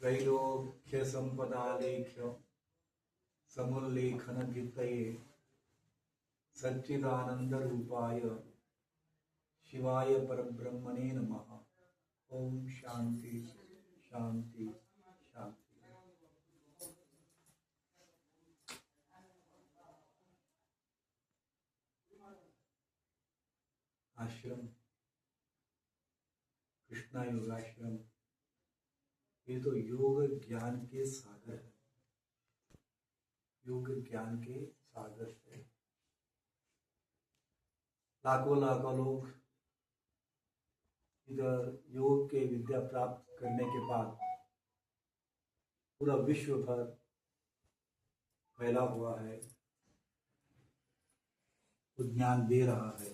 त्रैलोक्य संपदालेख्य समुल्लेखन कीर्तये सच्चिदानंद रूपाय शिवाय परब्रह्मणे नमः। ओम शांति शांति शांति। आश्रम कृष्णा योगाश्रम ये तो योग ज्ञान के सागर है, योग ज्ञान के सागर है। लाखों लाखों लोग इधर योग के विद्या प्राप्त करने के बाद पूरा विश्व भर फैला हुआ है, वो ज्ञान दे रहा है।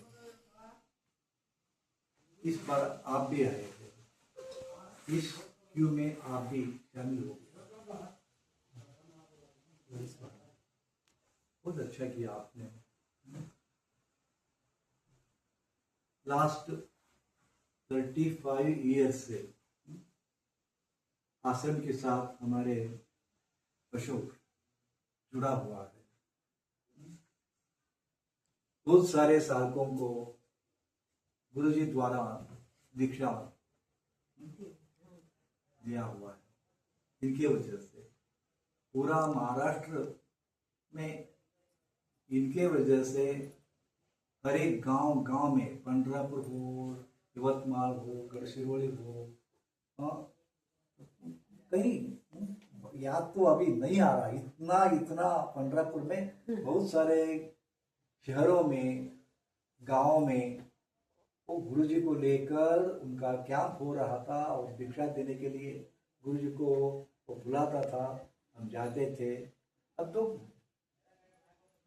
इस बार आप भी आए थे, इस क्यू में आप भी शामिल हो गए। बहुत अच्छा किया आपने। लास्ट 35 ईयर्स से आश्रम के साथ हमारे अशोक जुड़ा हुआ है। बहुत सारे साधकों को गुरुजी द्वारा दीक्षा दिया हुआ है। इनके वजह से पूरा महाराष्ट्र में इनके वजह से हर एक गांव गांव में, पंढरपुर हो, यवतमाल हो, गढ़चिरोली हो, कहीं याद तो अभी नहीं आ रहा, इतना इतना पंढरपुर में बहुत सारे शहरों में, गांवों में वो गुरुजी को लेकर उनका कैंप हो रहा था और दीक्षा देने के लिए गुरुजी को वो बुलाता था, हम जाते थे। अब तो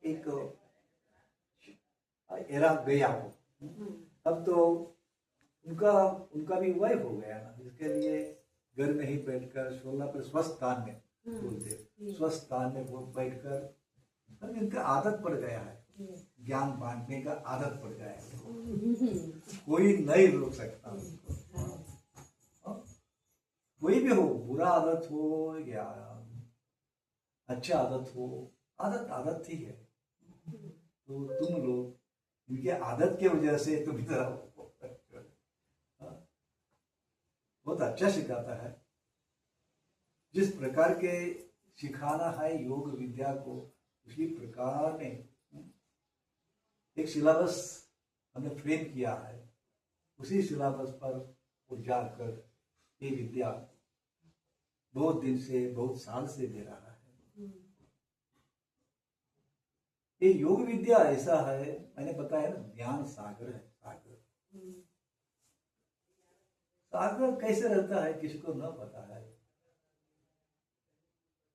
एक एरा गया हो, अब तो उनका भी वाइफ हो गया ना, इसके लिए घर में ही बैठकर सोलापुर स्वस्थ स्थान में बोलते, स्वस्थ स्थान में वो बैठकर इनका आदत पड़ गया है, ज्ञान बांटने का आदत पड़ गया है। कोई नहीं रोक सकता उसको। कोई भी हो, बुरा आदत हो या अच्छा आदत हो, आदत आदत ही है। तो तुम लोग इनके आदत के वजह से तुम इधर बहुत अच्छा सिखाता है। जिस प्रकार के सिखाना है योग विद्या को, उसी प्रकार ने एक सिलेबस हमने फ्रेम किया है, उसी सिलेबस पर उजागर कर ये विद्या बहुत दिन से, बहुत साल से दे रहा है। ये योग विद्या ऐसा है, मैंने बताया ना, ज्ञान सागर है। सागर सागर कैसे रहता है किसी को न पता है।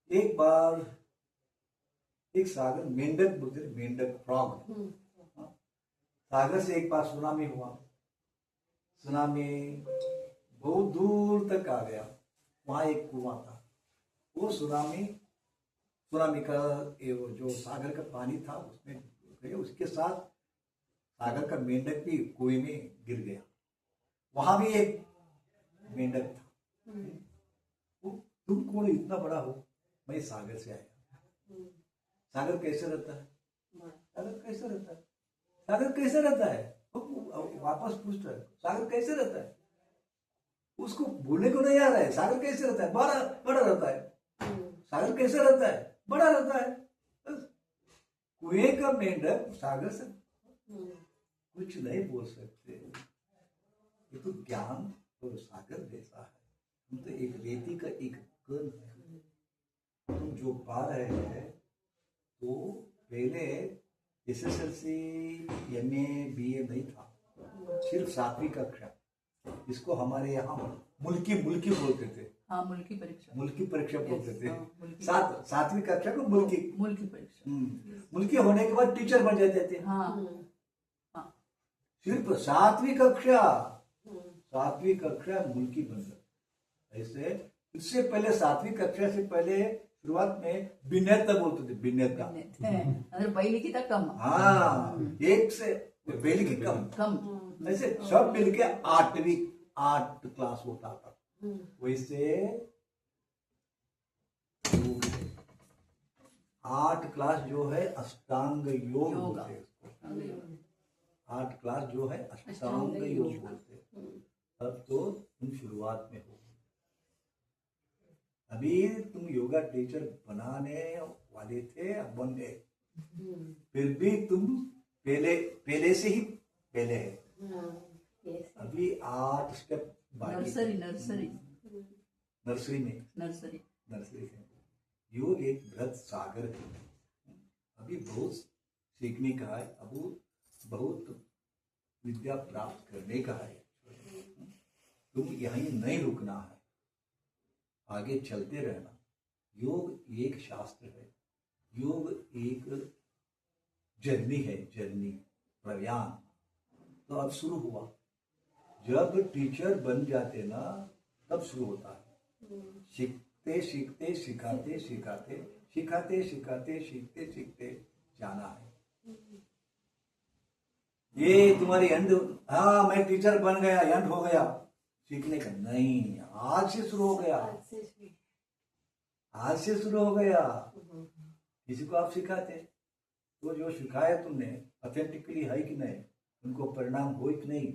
एक बार एक सागर, मेंढक बोलते, मेंढक फ्रॉग, सागर से एक बार सुनामी हुआ। सुनामी बहुत दूर तक आ गया, वहां एक कुआं था। वो सुनामी का जो सागर का पानी था उसमें गया, उसके साथ सागर का मेंढक भी कुएं में गिर गया। वहां भी एक मेंढक था। तुम कौन इतना बड़ा हो? मैं सागर से आया। सागर कैसे रहता है? सागर कैसे रहता है? सागर कैसे रहता है? वापस पूछता है, सागर कैसे रहता है? उसको बोलने को नहीं आ रहा है। सागर कैसे रहता है? बड़ा बड़ा रहता है। सागर कैसे रहता है? बड़ा रहता है। कुएं का मेंढक सागर से कुछ नहीं बोल सकते। ये तो ज्ञान तो सागर जैसा है। हम तो एक रेती का एक कण है। तुम जो पा रहे हैं तो पहले SSLC MA BA नहीं था, सिर्फ 7वीं कक्षा। इसको हमारे यहाँ मुल्की बोलते थे। हाँ, मुल्की परीक्षा बोलते थे। 7वीं कक्षा को मुल्की परीक्षा। मुल्की होने के बाद टीचर बन जाते थे। हाँ। सिर्फ 7वीं कक्षा मुल्की बन गए। ऐसे इससे पहले 7वीं कक्षा से पहले शुरुआत में बिनेता बोलते थे। बिनेता ಅಂದ್ರೆ ಬೈಲಿಕ್ಕಿಂತ कम। हाँ, एक से पहले की कम। ऐसे सब मिलके 8 क्लास होता था। वैसे योग है। 8 क्लास जो है अष्टांग योग योगा। बोलते हैं उसको। 8 क्लास जो है अष्टांग योग बोलते हैं। अब तो तुम शुरुआत में हो, अभी तुम योगा टीचर बनाने वाले थे, अब बन गए, फिर भी तुम पहले से ही पहले है। अभी 8 स्टेप बाकी है। नर्सरी नर्सरी है। योग एक बृहद सागर है, अभी बहुत सीखने का है, अभी बहुत विद्या प्राप्त करने का है। तुम यहीं नहीं रुकना है, आगे चलते रहना। योग एक शास्त्र है, योग एक जर्नी है, जर्नी प्रयाण। तो अब शुरू हुआ, जब टीचर बन जाते ना तब शुरू होता है। सीखते सीखते सिखाते सिखाते सिखाते सिखाते सीखते सीखते जाना है। ये तुम्हारी एंड, हाँ मैं टीचर बन गया एंड हो गया सीखने का नहीं, आज से शुरू हो गया। आज से शुरू हो गया। किसी को आप सिखाते तो जो सिखाया तुमने ऑथेंटिकली है कि नहीं, उनको परिणाम हो कि नहीं,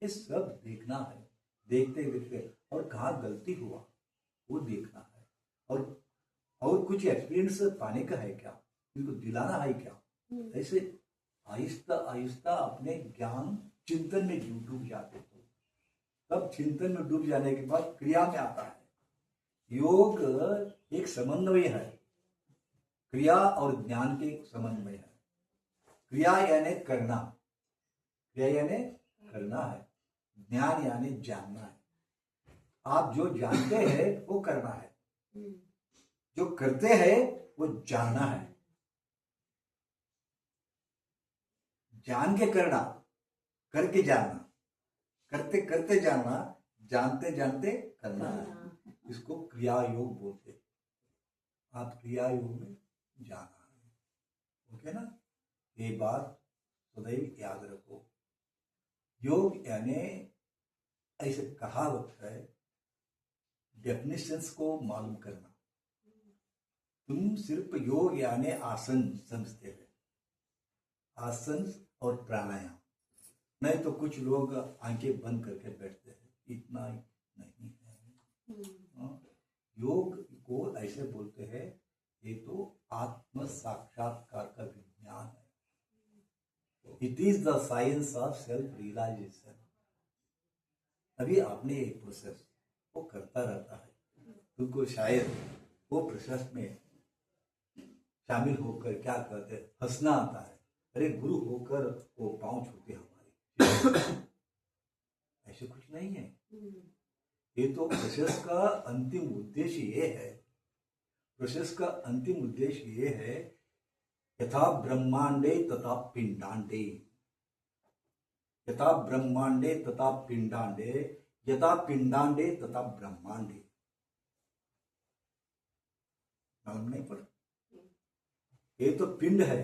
ये सब देखना है। देखते देखते और कहाँ गलती हुआ वो देखना है, और कुछ एक्सपीरियंस पाने का है क्या, उनको दिलाना है क्या। ऐसे आहिस्ता आहिस्ता अपने ज्ञान चिंतन में डूब जाते हो। तब चिंतन में डूब जाने के बाद क्रिया में आता है। योग एक समन्वय है, क्रिया और ज्ञान के समन्वय है। क्रिया यानी करना, क्रिया यानी करना है, ज्ञान यानी जानना है। आप जो जानते हैं वो करना है, जो करते हैं वो जानना है। जान के करना, करके जानना, करते करते जानना, जानते जानते करना है। इसको क्रिया योग बोलते हैं। आप क्रिया योग में जाना है। ओके ना, ये बात सदैव याद रखो। योग यानी ऐसे कहावत है, डेफिनेशंस को मालूम करना। तुम सिर्फ योग यानी आसन समझते हो, आसन और प्राणायाम। नहीं तो कुछ लोग आंखें बंद करके बैठते हैं, इतना ही नहीं है। योग को ऐसे बोलते हैं, ये तो आत्म साक्षात्कार का विज्ञान है। It is the science of self realisation. अभी आपने एक प्रोसेस वो करता रहता है, तुमको शायद वो प्रोसेस में शामिल होकर क्या कहते हैं, हंसना आता है। अरे गुरु होकर वो पांव छूते हमारे, ऐसे कुछ नहीं है। ये तो प्रोसेस का अंतिम उद्देश्य ये है, प्रोसेस का अंतिम उद्देश्य ये है, यथा ब्रह्मांडे तथा पिंडांडे, यथा ब्रह्मांडे तथा पिंडांडे, यथा पिंडांडे तथा ब्रह्मांडे। मालूम नहीं पड़ा? ये तो पिंड है,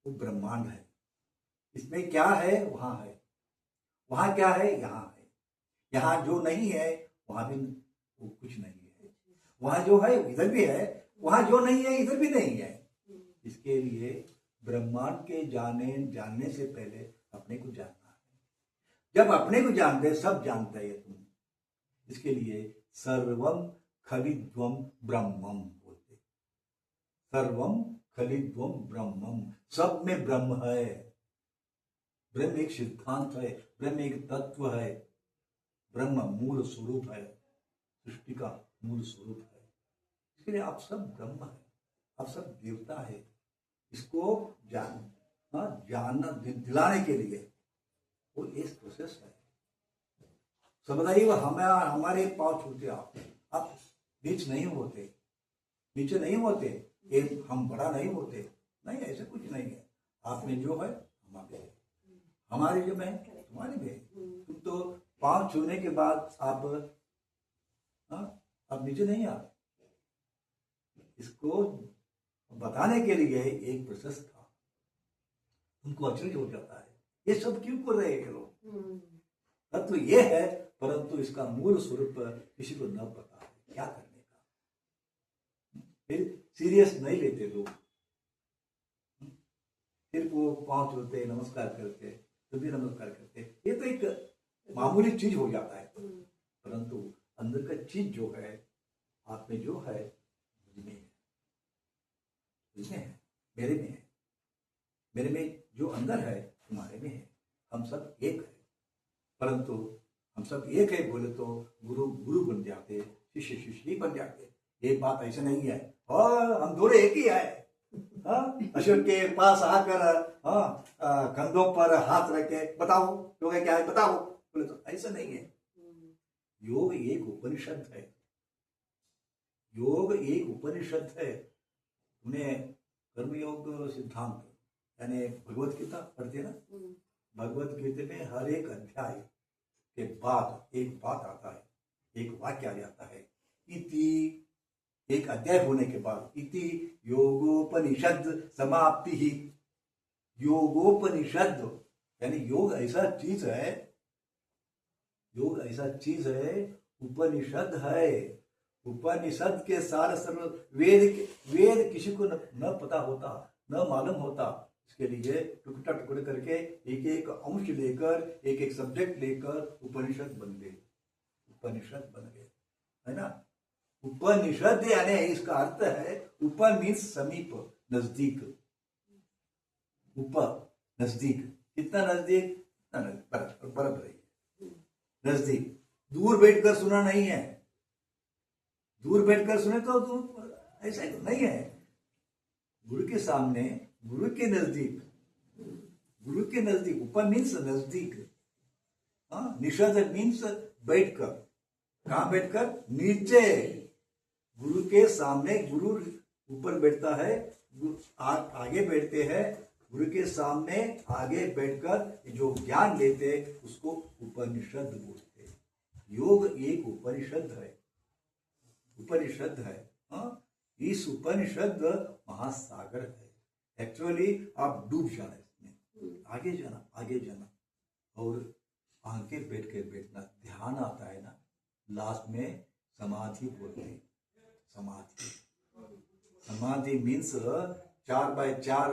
वो ब्रह्मांड है। इसमें क्या है वहां है, वहां क्या है यहाँ है। यहाँ जो नहीं है वहां भी वो कुछ नहीं है, वहां जो है इधर भी है, वहां जो नहीं है इधर भी नहीं है। इसके लिए ब्रह्मांड के जानने से पहले अपने को जानना है। जब अपने को जानते सब जानते है तुम। इसके लिए सर्वम खलिद्वम ब्रह्मम बोलते, सर्वम खलिद्वम ब्रह्मम, सब में ब्रह्म है। ब्रह्म एक सिद्धांत है, ब्रह्म एक तत्व है, ब्रह्म मूल स्वरूप है, सृष्टि का मूल स्वरूप है। इसलिए आप सब ब्रह्म है, आप सब देवता है। इसको जानना दिलाने के लिए वो एक प्रोसेस है। सदैव हमारे पांव छूते आप नीच नहीं होते, नीचे नहीं होते, हम बड़ा नहीं होते, नहीं ऐसे कुछ नहीं है। आप में जो है हमारे है, हमारे जो में तुम्हारे में। तुम तो पांव छूने के बाद आप नीचे नहीं आते। इसको बताने के लिए एक प्रोसेस था। उनको अचरज हो जाता है, ये सब क्यों कर रहे हैं लोग। तत्व ये है परंतु इसका मूल स्वरूप किसी को न पता है क्या करने का। फिर सीरियस नहीं लेते लोग, फिर वो पांव छूते, नमस्कार करते, तो भी नमस्कार करते, ये तो एक मामूली चीज हो जाता है। परंतु अंदर का चीज जो है, आप में जो है, मुझ में है, मेरे में है, मेरे में जो अंदर है तुम्हारे में है। हम सब एक है, परंतु हम सब एक है बोले तो गुरु गुरु बन जाते, शिष्य शिष्य ही बन जाते। ये बात ऐसे नहीं है, और हम दोनों एक ही है। अशोक के पास आकर कंधों पर हाथ रखे, बताओ योग क्या है, बताओ, बोले तो ऐसा नहीं है। योग एक उपनिषद है, योग एक उपनिषद है। तुमने कर्मयोग सिद्धांत यानी भगवत गीता पढ़ते ना, भगवत गीता में हर एक अध्याय के बाद एक बात आता है, एक वाक्य आ जाता है, इति। एक अध्याय होने के बाद इति योगोपनिषद समाप्ति ही। योगोपनिषद यानी योग ऐसा चीज है, योग ऐसा चीज है, उपनिषद है। उपनिषद के सार सर्व वेद किसी को न पता होता, न मालूम होता। इसके लिए टुकड़ा टुकड़े करके एक एक अंश लेकर, एक एक सब्जेक्ट लेकर उपनिषद बन गए, उपनिषद बन गए, है ना। उपनिषद यानी इसका अर्थ है, उप मीन्स समीप, नजदीक। उप नजदीक, कितना नजदीक, बराबर है, नजदीक। दूर बैठकर सुना नहीं है, दूर बैठकर सुने तो ऐसा तो नहीं है। गुरु के सामने, गुरु के नजदीक, गुरु के नजदीक। ऊपर मीन्स नजदीक, निषद मीन्स बैठकर। कहां बैठकर, नीचे। गुरु के सामने, गुरु ऊपर बैठता है, आगे बैठते हैं, गुरु के सामने आगे बैठकर जो ज्ञान लेते उसको उपनिषद बोलते। योग एक उपनिषद है, उपनिषद है। इस उपनिषद महासागर है। एक्चुअली आप डूब जाना इसमें, आगे जाना, आगे जाना, और आंखें बैठ के बैठना, ध्यान आता है ना, लास्ट में समाधि बोलते हैं। समाधि, समाधि मीन्स 4x4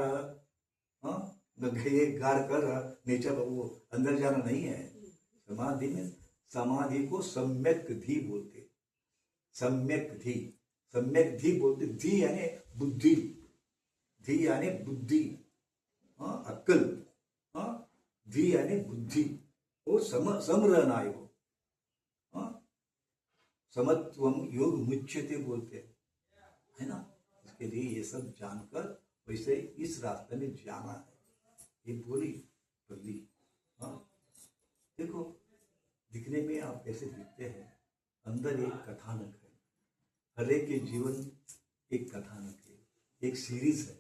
गए गाड़ कर नीचे वो अंदर जाना नहीं है। समाधि में, समाधि को सम्यक धी बोलते, सम्यक धी, सम्यक धी बोलते। धी यानी बुद्धि, धी यानी बुद्धि, अक्ल, धी यानी बुद्धि। वो सम रहना है, वो समत्वम योग मुच्यते बोलते है ना। इसके लिए ये सब जानकर वैसे इस रास्ते में जाना है। ये बोली बदली। देखो दिखने में आप कैसे दिखते हैं, अंदर एक कथानक है। हर एक के जीवन एक कथानक है, एक सीरीज है,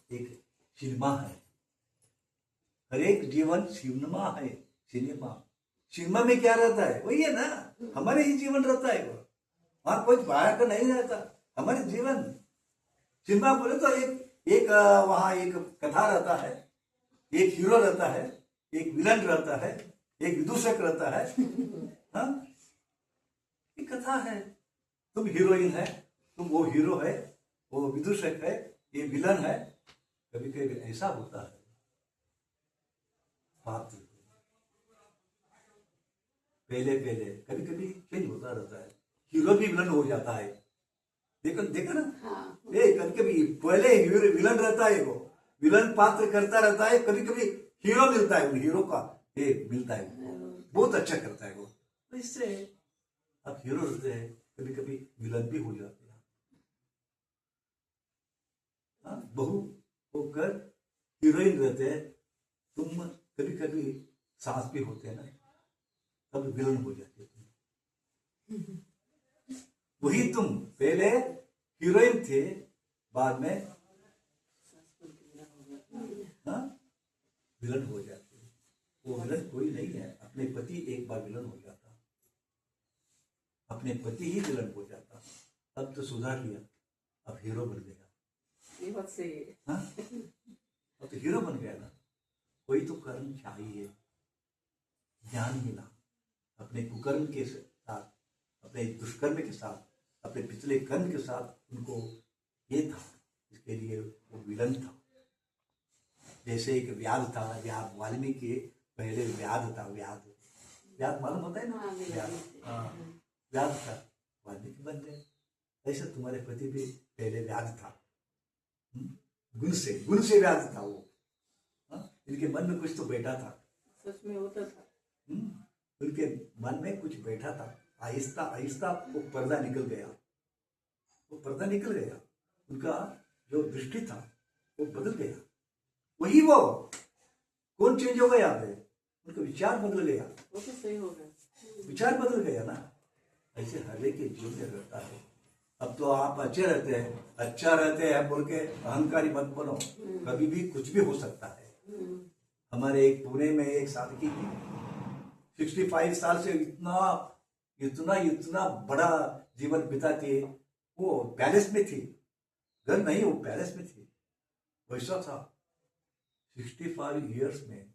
एक सिनेमा है। हर एक जीवन सिनेमा है, सिनेमा। सिनेमा में क्या रहता है, वही है ना, हमारे ही जीवन रहता है। वो वहां कोई बाहर का नहीं रहता, हमारे जीवन। सिनेमा बोले तो एक वहां एक कथा रहता है, एक हीरो रहता है, एक विलन रहता है, एक विदूषक रहता है। ये कथा है। तुम हीरोइन है, तुम वो हीरो है, वो विदूषक है, ये विलन है। कभी कभी ऐसा होता है, पात्र पहले पहले कभी कभी चेंज होता रहता है, हीरो भी विलन हो जाता है। देखा ना, कभी कभी पहले विलन रहता है, वो विलन पात्र करता रहता है, कभी कभी हीरो मिलता है, हीरो का ये मिलता है, बहुत अच्छा करता है वो। तो इससे अब हीरो रहते हैं, कभी कभी विलन भी हो जाते हैं। बहू होकर हीरोइन रहते हैं, तुम कभी कभी सास भी होते हैं ना, तब विलन हो जाते हैं। वही तुम पहले हीरोइन थे, बाद में विलन हो जाते। वो विलन कोई नहीं है, अपने पति एक बार विलन हो जाता, अपने पति ही विलन हो जाता। अब तो सुधार लिया, अब हीरो बन गया। ये बात सही है। अब तो हीरो बन गया ना। कोई तो कर्म चाहिए, ज्ञान मिला, अपने कुकर्म के साथ, अपने दुष्कर्म के साथ, अपने पिछले कर्म के साथ उनको ये था, इसके लिए वो विलन था। जैसे एक व्याध था, व्याध वाल्मीकि पहले व्याध था, व्याध व्याध मालूम होता है ना, हाँ, व्याध, हाँ व्याध था, वाल्मीकि बन गए। ऐसे तुम्हारे पति भी पहले व्याध था, गुण से व्याध था वो। इनके मन में कुछ तो बैठा था, सच में होता था। उनके मन में कुछ बैठा था, आहिस्ता आहिस्ता वो पर्दा निकल गया, वो पर्दा निकल गया, उनका जो दृष्टि था वो बदल गया। वही वो कौन चेंज हो गया पे, उनका विचार बदल गया, वो तो सही हो गया, विचार बदल गया ना। ऐसे हर एक के जीवन में रहता है। अब तो आप अच्छे रहते हैं, अच्छा रहते हैं बोल के अहंकारी मत बनो, कभी भी कुछ भी हो सकता है। हमारे एक पुणे में एक साथी थी, 65 साल से इतना इतना इतना बड़ा जीवन बिताती, वो पैलेस में थी, घर नहीं वो पैलेस में थी, वैसा था। 65 इयर्स में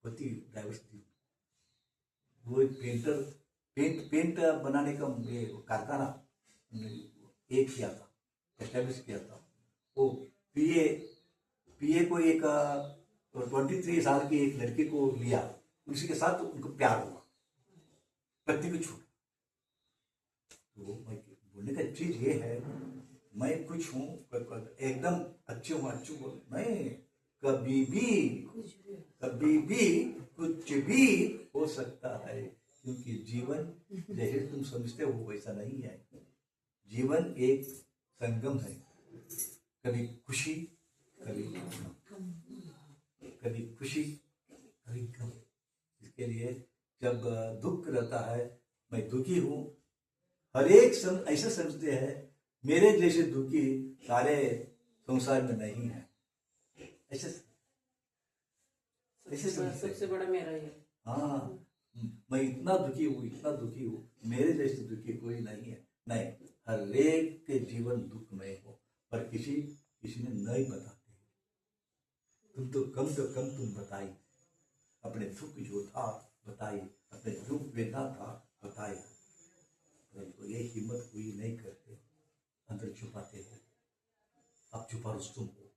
पति डाइवर्स थी। वो एक पेंट बनाने का ये कारखाना एक किया था, एस्टेब्लिश किया था। वो पीए को एक 23 साल की एक लड़की को लिया, उसी के साथ उनको प्यार हुआ, पति को छूट। तो मैं बोलने का चीज ये है, मैं कुछ हूँ एकदम अच्छी हूँ, अच्छी बोल, मैं कभी भी कुछ भी हो सकता है, क्योंकि जीवन जैसे तुम समझते हो वैसा नहीं है। जीवन एक संगम है, कभी खुशी कभी खुशी कभी गम। इसके लिए जब दुख रहता है, मैं दुखी हूँ, हर एक ऐसे समझते हैं मेरे जैसे दुखी सारे संसार में नहीं है, ऐसे सबसे बड़ा मेरा ही है। हाँ, मैं इतना दुखी हूँ, मेरे जैसे दुखी कोई नहीं है। नहीं, हर एक के जीवन दुखमय हो, पर किसी ने नहीं बताते। तुम तो कम तुम बताई, अपने दुख जो था बताई, अपने दुख वेदना था बताई, परंतु ये हिम्मत कोई नहीं करते, अंदर छुपाते हैं। अब छुपा रुस्तुम हो,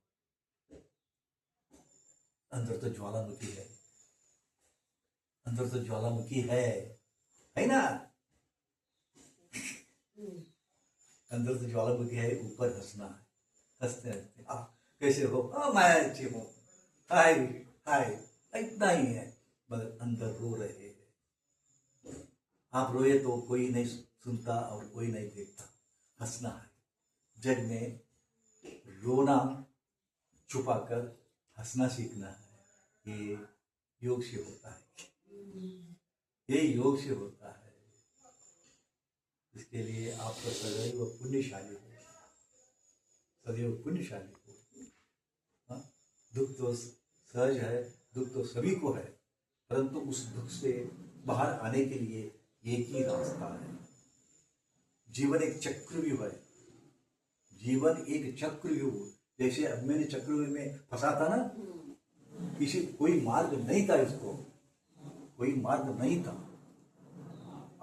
अंदर तो ज्वालामुखी है, अंदर तो ज्वालामुखी है ना, अंदर तो ज्वालामुखी है, ऊपर हंसना है, हंसते हंसते कैसे हो, मैं अच्छी हूँ, हाय हाय, इतना ही है, मगर अंदर रो रहे हैं। आप रोए तो कोई नहीं सुनता और कोई नहीं देखता, हंसना है। जग में रोना छुपाकर हंसना सीखना है, ये योग से होता है, ये योग से होता है। इसके लिए आप तो सदैव पुण्यशाली हो, सदैव पुण्यशाली हो। दुख तो सहज है, दुख तो सभी को है, परंतु उस दुख से बाहर आने के लिए एक ही रास्ता है। जीवन एक चक्रव्यूह है, जीवन एक चक्रव्यूह, जैसे अभिमन्यु चक्रव्यूह में फंसा था ना, कोई मार्ग नहीं था, इसको कोई मार्ग नहीं था,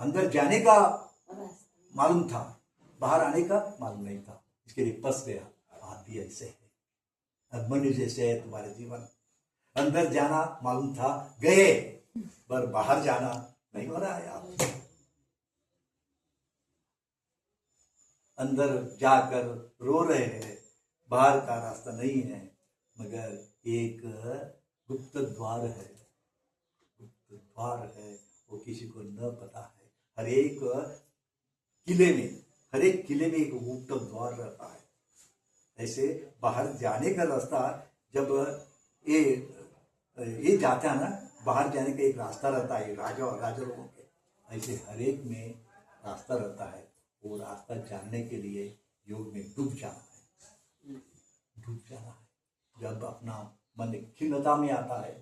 अंदर जाने का मालूम था, बाहर आने का मालूम नहीं था, इसके लिए फंस गया। आप भी ऐसे है, अभिमन्यु जैसे है तुम्हारे जीवन, अंदर जाना मालूम था, गए, पर बाहर जाना नहीं हो रहा है। आप अंदर जाकर रो रहे हैं, बाहर का रास्ता नहीं है, मगर एक गुप्त द्वार है, गुप्त द्वार है, वो किसी को न पता है। हर एक किले में एक गुप्त द्वार रहता है। ऐसे बाहर जाने का रास्ता, जब ये जाता है ना, बाहर जाने का एक रास्ता रहता है, राजा लोगों के, ऐसे हर एक में रास्ता रहता है। वो रास्ता जानने के लिए योग में डूब जाना है, डूब जाना है। जब अपना मन खिन्नता में आता है,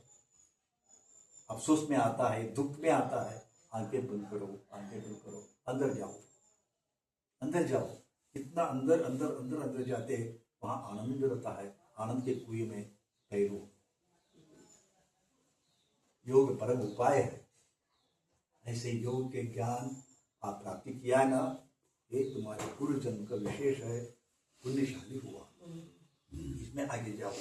अफसोस में आता है, दुख में आता है, आंखें बंद करो, आंखें बंद करो, अंदर जाओ, अंदर जाओ। इतना अंदर अंदर अंदर अंदर जाते हैं, वहां आनंद रहता है, आनंद के कुएं में तैरो। योग परम उपाय है, ऐसे योग के ज्ञान आप प्राप्ति किया है ना, ये तुम्हारे पूर्व जन्म का विशेष है, पुण्यशाली हुआ। इसमें आगे जाओ,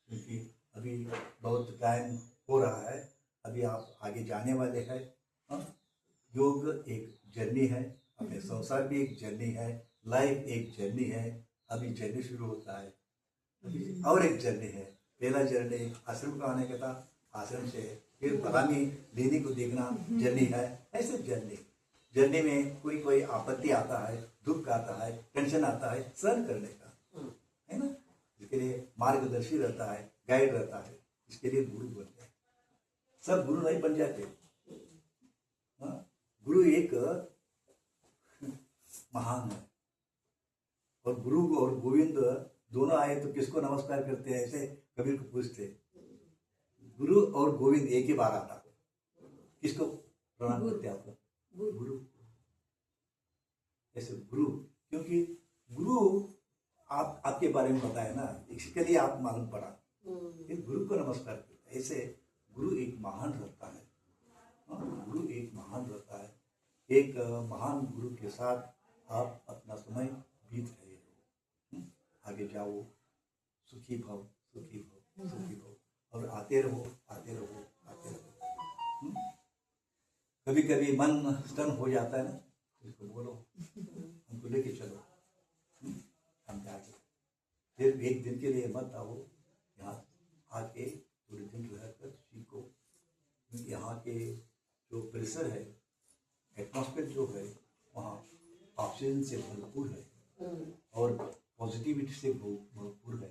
क्योंकि अभी बहुत टाइम हो रहा है, अभी आप आगे जाने वाले हैं। हाँ? योग एक जर्नी है, अपने संसार भी एक जर्नी है, लाइफ एक जर्नी है। अभी जर्नी शुरू होता है, अभी और एक जर्नी है। पहला जर्नी आश्रम का आने का था, आश्रम से फिर फलानी दीदी को देखना जर्नी है। ऐसे जर्नी में कोई कोई आपत्ति आता है, दुख आता है, टेंशन आता है, सहन करने का है ना। इसके लिए मार्गदर्शी रहता है, गाइड रहता है, इसके लिए गुरु बनते हैं। सब गुरु नहीं बन जाते। हाँ? गुरु एक महान है, और गुरु और गोविंद दोनों आए तो किसको नमस्कार करते हैं, ऐसे कबीर को पूछते। गुरु और गोविंद एक ही बार आता, किसको प्रणाम करते हैं आप? गुरु। ऐसे गुरु, क्योंकि गुरु आपके बारे में बताया ना, इसके लिए आप मालूम पड़ा, फिर गुरु को नमस्कार करते हैं। ऐसे गुरु एक महान रहता है। गुरु एक महान रहता है। एक महान गुरु के साथ आप अपना समय बीत रहे हो। आगे जाओ, सुखी भव, सुखी भव, सुखी भव, और आते रहो, आते रहो, आते रहो। कभी कभी मन स्तन हो जाता है ना, इसको बोलो हमको लेके चलो, हम जाके। फिर एक दिन के लिए मत आओ, यहाँ आके पूरे दिन रहकर सीखो। यहाँ के जो प्रेशर है, एटमॉस्फेयर जो है, वहाँ ऑक्सीजन से भरपूर है और पॉजिटिविटी से भरपूर है।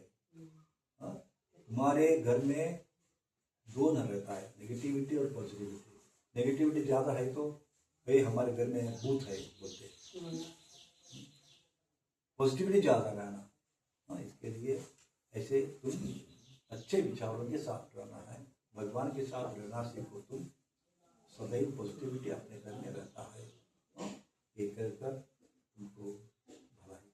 तुम्हारे घर में दो न रहता है, नेगेटिविटी और पॉजिटिविटी। नेगेटिविटी ज़्यादा है तो भाई हमारे घर में भूत है बोलते। पॉजिटिविटी ज़्यादा रहना, इसके लिए ऐसे तुम अच्छे विचारों के साथ रहना है, भगवान के साथ रहना सीखो। तुम सदैव पॉजिटिविटी अपने घर में रहता है, ये कर तुमको भलाई।